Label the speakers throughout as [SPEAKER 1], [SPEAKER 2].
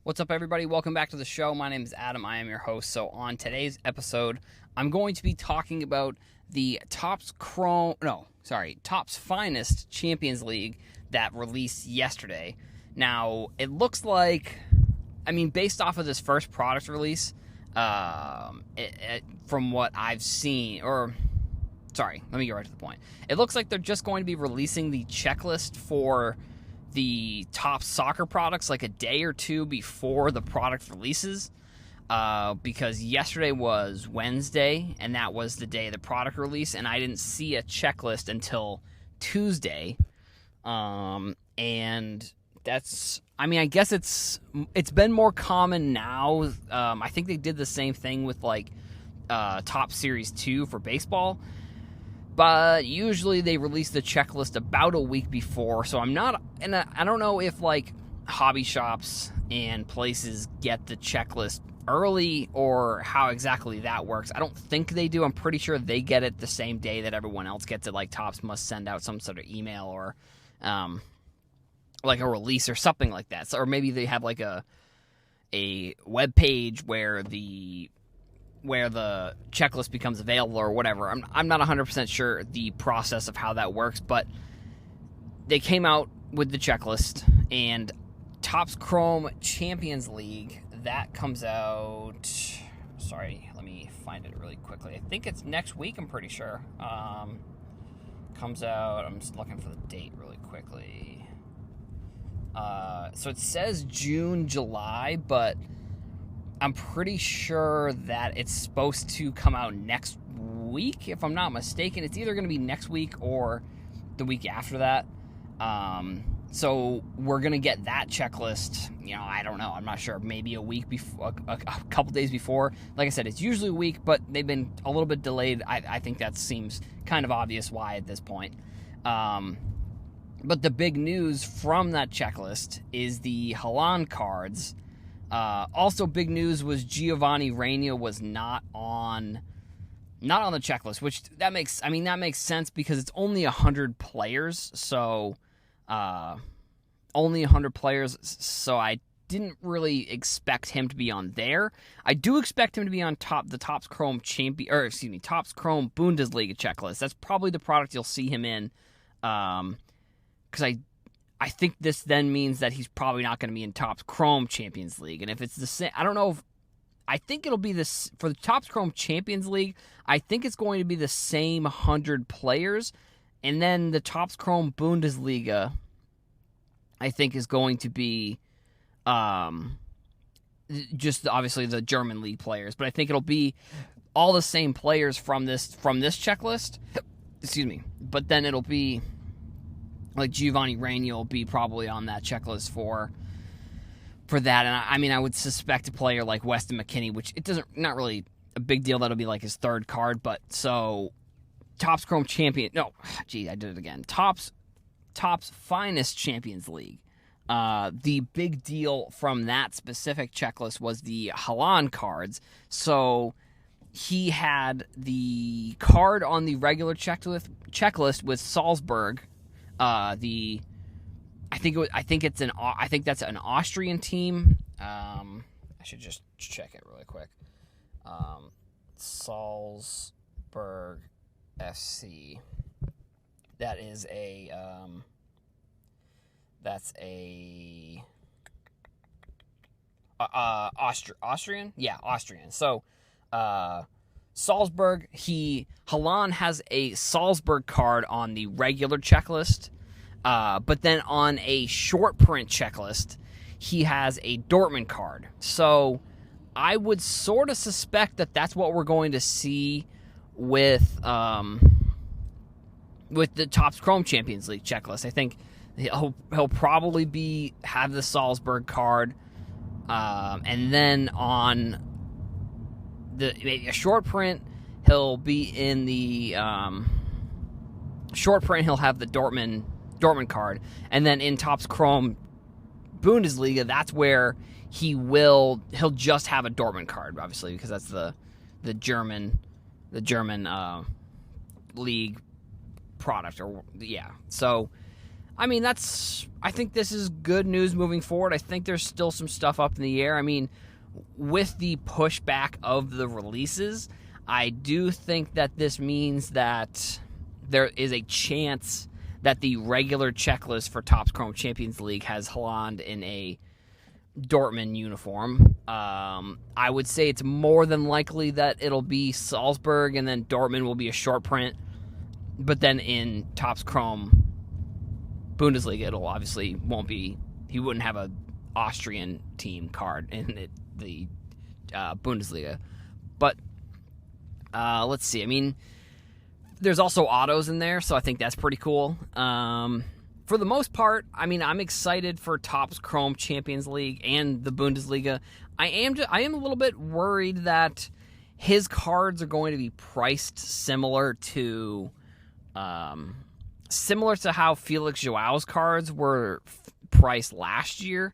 [SPEAKER 1] What's up, everybody? Welcome back to the show. My name is Adam. I am your host. So on today's episode, I'm going to be talking about the Topps Finest Champions League that released yesterday. Now, it looks like, based off of this first product release, from what I've seen, let me get right to the point. It looks like they're just going to be releasing the checklist for the top soccer products like a day or two before the product releases, because yesterday was Wednesday and that was the day of the product release, and I didn't see a checklist until Tuesday. And that's, I guess it's been more common now. I think they did the same thing with Top Series 2 for baseball. But usually they release the checklist about a week before, so I don't know if hobby shops and places get the checklist early or how exactly that works. I don't think they do. I'm pretty sure they get it the same day that everyone else gets it. Like Topps must send out some sort of email or like a release or something like that. So, or maybe they have like a web page where the checklist becomes available or whatever. I'm not 100% sure the process of how that works, but they came out with the checklist, and Topps Chrome Champions League, that comes out, let me find it really quickly. I think it's next week, I'm pretty sure. Comes out, I'm just looking for the date really quickly. So it says June, July, but I'm pretty sure that it's supposed to come out next week, if I'm not mistaken. It's either going to be next week or the week after that. So we're going to get that checklist, I don't know. I'm not sure. Maybe a week before, a couple days before. Like I said, it's usually a week, but they've been a little bit delayed. I think that seems kind of obvious why at this point. But the big news from that checklist is the Haaland cards. Also, big news was Giovanni Reyna was not on the checklist, which that makes sense because it's only 100 players. So, only 100 players. So I didn't really expect him to be on there. I do expect him to be on the Topps Chrome Topps Chrome Bundesliga checklist. That's probably the product you'll see him in. Because I think this then means that he's probably not going to be in Topps Chrome Champions League. And if it's the same, I don't know I think it'll be this for the Topps Chrome Champions League. I think it's going to be the same 100 players. And then the Topps Chrome Bundesliga, I think, is going to be just obviously the German league players. But I think it'll be all the same players from this checklist. Excuse me. But then it'll be like Giovanni Reyna will be probably on that checklist for that. And I would suspect a player like Weston McKennie, which not really a big deal. That'll be like his third card. But so Topps Chrome Champion. No, I did it again. Topps Finest Champions League. The big deal from that specific checklist was the Haaland cards. So he had the card on the regular checklist with Salzburg. I think that's an Austrian team. I should just check it really quick. Salzburg FC. That is Austrian? Yeah, Austrian. So, Salzburg, Haaland has a Salzburg card on the regular checklist, but then on a short print checklist, he has a Dortmund card. So I would sort of suspect that that's what we're going to see with the Topps Chrome Champions League checklist. I think he'll probably have the Salzburg card, and then on maybe a short print, he'll be in the short print. He'll have the Dortmund card, and then in Topps Chrome Bundesliga, that's where he'll just have a Dortmund card, obviously, because that's the German league product. So I mean, I think this is good news moving forward. I think there's still some stuff up in the air. I mean, with the pushback of the releases, I do think that this means that there is a chance that the regular checklist for Topps Chrome Champions League has Haaland in a Dortmund uniform. I would say it's more than likely that it'll be Salzburg, and then Dortmund will be a short print. But then in Topps Chrome Bundesliga, it'll obviously won't be. He wouldn't have a Austrian team card in the Bundesliga. But let's see. I mean, there's also autos in there, so I think that's pretty cool. For the most part, I mean, I'm excited for Topps Chrome Champions League and the Bundesliga. I am a little bit worried that his cards are going to be priced similar to how Felix Joao's cards were priced last year.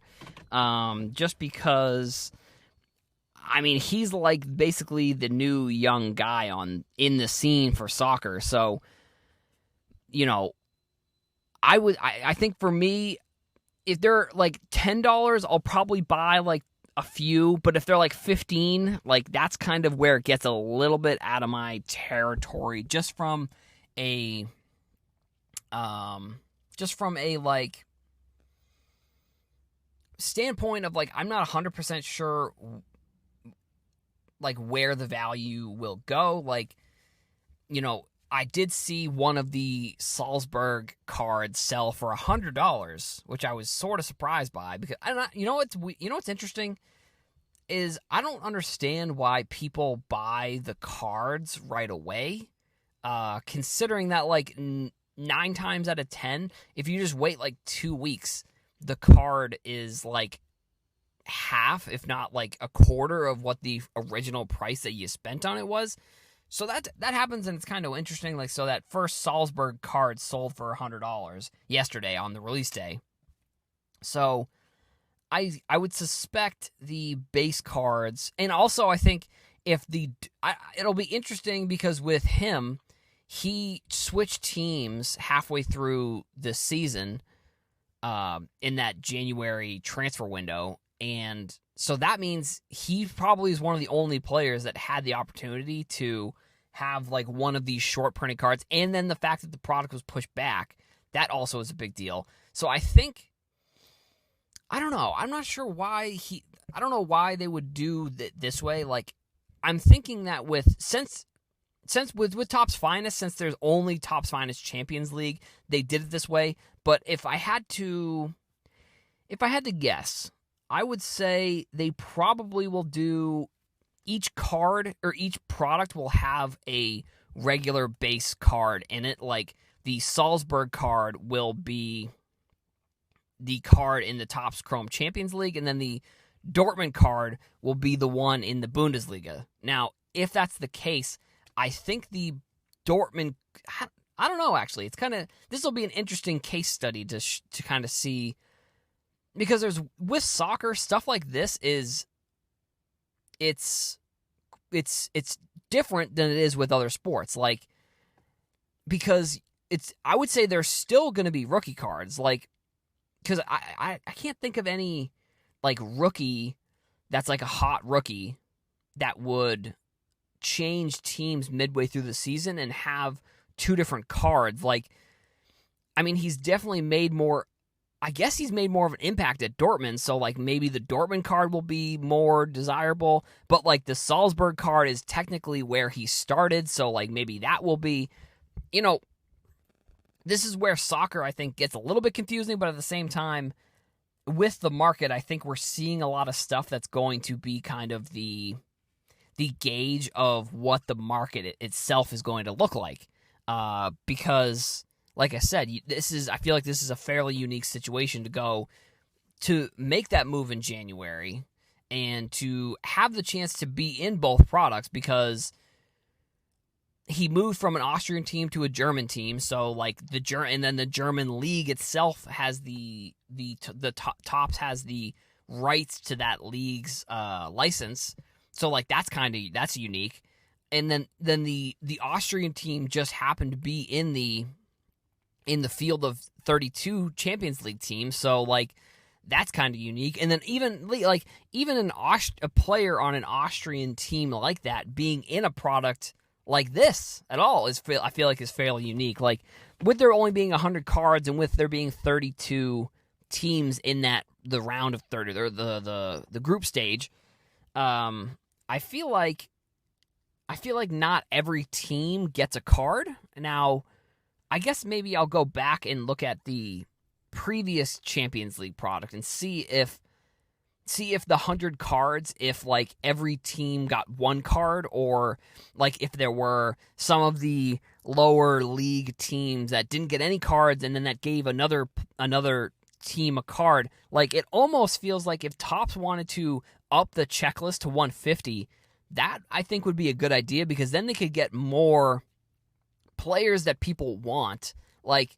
[SPEAKER 1] Just because, I mean, he's like basically the new young guy in the scene for soccer. So, you know, I think for me, if they're like $10, I'll probably buy like a few, but if they're like 15, like that's kind of where it gets a little bit out of my territory, just from a like standpoint of like, I'm not 100% sure like where the value will go. Like, you know, I did see one of the Salzburg cards sell for $100, which I was sort of surprised by, because what's interesting is I don't understand why people buy the cards right away, considering that like 9 times out of 10, if you just wait like 2 weeks, the card is like half, if not like a quarter of what the original price that you spent on it was. So that happens, and it's kind of interesting. Like, so that first Salzburg card sold for $100 yesterday on the release day. So I would suspect the base cards, and also I think it'll be interesting because with him, he switched teams halfway through the season in that January transfer window, and so that means he probably is one of the only players that had the opportunity to have like one of these short printed cards. And then the fact that the product was pushed back, that also is a big deal. So I think, I don't know. I'm not sure why I don't know why they would do this way. Like, I'm thinking that since with Topps Finest, since there's only Topps Finest Champions League, they did it this way. But if I had to guess, I would say they probably will do each card, or each product will have a regular base card in it. Like the Salzburg card will be the card in the Topps Chrome Champions League, and then the Dortmund card will be the one in the Bundesliga. Now, if that's the case, I think the Dortmund, I don't know, actually. This will be an interesting case study to kind of see, because with soccer, stuff like this it's different than it is with other sports. Like, because I would say there's still going to be rookie cards, like, because I can't think of any like rookie that's like a hot rookie that would change teams midway through the season and have 2 different cards. Like, I mean, he's definitely made more. I guess he's made more of an impact at Dortmund, so like maybe the Dortmund card will be more desirable, but like the Salzburg card is technically where he started, so like maybe that will be, this is where soccer, I think, gets a little bit confusing, but at the same time, with the market, I think we're seeing a lot of stuff that's going to be kind of the gauge of what the market itself is going to look like, because, like I said, I feel like this is a fairly unique situation to make that move in January and to have the chance to be in both products, because he moved from an Austrian team to a German team. So like and then the German league itself has the Topps has the rights to that league's license. So like that's unique. And then the Austrian team just happened to be in the in the field of 32 Champions League teams. So, like, that's kind of unique. And then even a player on an Austrian team like that being in a product like this at all I feel like is fairly unique. Like, with there only being 100 cards and with there being 32 teams in the round of 30 or the group stage, I feel like not every team gets a card. Now, I guess maybe I'll go back and look at the previous Champions League product and see if the 100 cards, if like every team got one card, or like if there were some of the lower league teams that didn't get any cards and then that gave another team a card. Like, it almost feels like if Topps wanted to up the checklist to 150, that I think would be a good idea, because then they could get more players that people want. Like,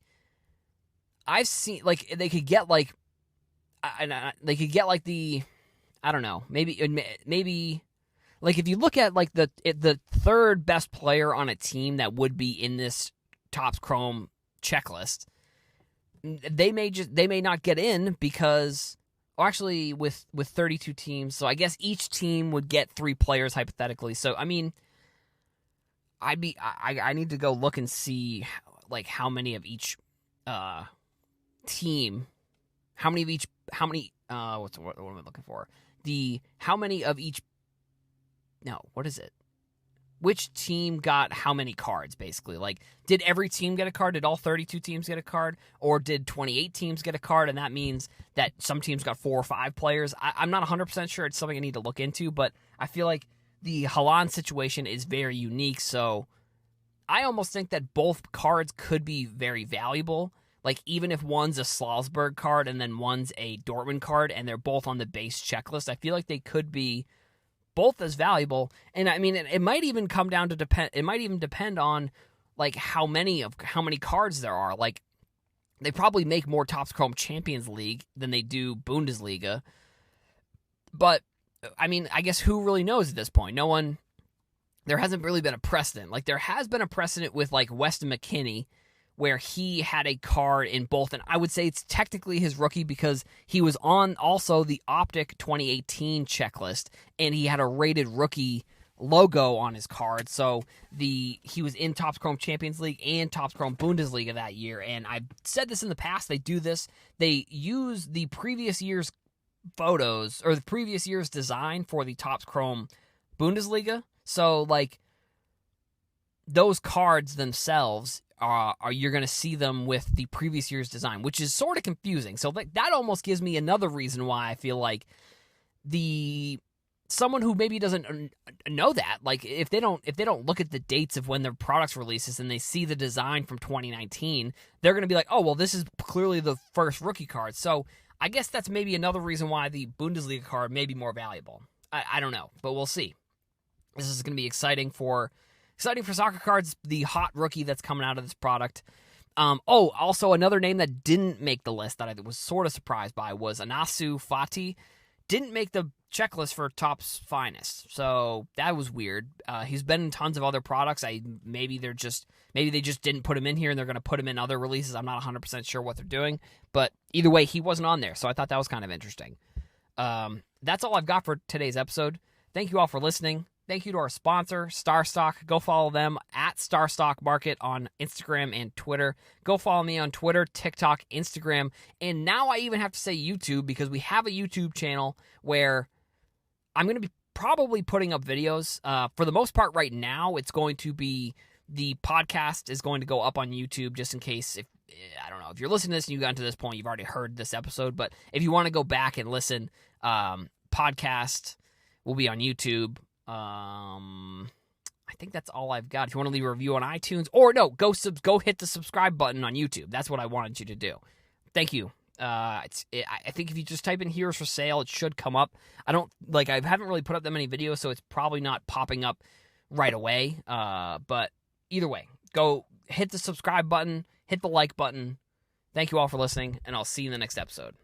[SPEAKER 1] I've seen, like, they could get like the, I don't know, maybe like if you look at like the third best player on a team that would be in this Topps Chrome checklist, they may not get in because, well, actually with 32 teams, so I guess each team would get 3 players hypothetically. So I mean, I need to go look and see like how many of each team, what am I looking for? Which team got how many cards, basically? Like, did every team get a card? Did all 32 teams get a card? Or did 28 teams get a card, and that means that some teams got 4 or 5 players? I'm not 100% sure. It's something I need to look into, but I feel like the Haaland situation is very unique, so I almost think that both cards could be very valuable. Like, even if one's a Salzburg card and then one's a Dortmund card, and they're both on the base checklist, I feel like they could be both as valuable. And I mean, it might even come down to depend on like how many cards there are. Like, they probably make more Topps Chrome Champions League than they do Bundesliga. But I mean, I guess who really knows at this point? No one. There hasn't really been a precedent. Like, there has been a precedent with like Weston McKennie, where he had a card in both, and I would say it's technically his rookie because he was on also the Optic 2018 checklist, and he had a rated rookie logo on his card. So he was in Topps Chrome Champions League and Topps Chrome Bundesliga that year. And I've said this in the past, they do this. They use the previous year's photos or the previous year's design for the Topps Chrome Bundesliga. So like, those cards themselves you're going to see them with the previous year's design, which is sort of confusing. So that almost gives me another reason why I feel like someone who maybe doesn't know that, like if they don't look at the dates of when their products releases and they see the design from 2019, they're going to be like, oh, well, this is clearly the first rookie card. So I guess that's maybe another reason why the Bundesliga card may be more valuable. I don't know, but we'll see. This is going to be exciting for soccer cards, the hot rookie that's coming out of this product. Also another name that didn't make the list that I was sort of surprised by was Ansu Fati. Didn't make the checklist for Topps Finest, so that was weird. He's been in tons of other products. Maybe they just didn't put him in here and they're going to put him in other releases. I'm not 100% sure what they're doing, but either way, he wasn't on there, so I thought that was kind of interesting. That's all I've got for today's episode. Thank you all for listening. Thank you to our sponsor, StarStock. Go follow them at StarStock Market on Instagram and Twitter. Go follow me on Twitter, TikTok, Instagram, and now I even have to say YouTube, because we have a YouTube channel where I'm going to be probably putting up videos. For the most part right now, it's going to be the podcast is going to go up on YouTube, just in case, I don't know, if you're listening to this and you got to this point, you've already heard this episode, but if you want to go back and listen, podcast will be on YouTube. I think that's all I've got. If you want to leave a review on iTunes, or no, go hit the subscribe button on YouTube. That's what I wanted you to do. Thank you. I think if you just type in "Heroes for Sale," it should come up. I haven't really put up that many videos, so it's probably not popping up right away. But either way, go hit the subscribe button, hit the like button. Thank you all for listening, and I'll see you in the next episode.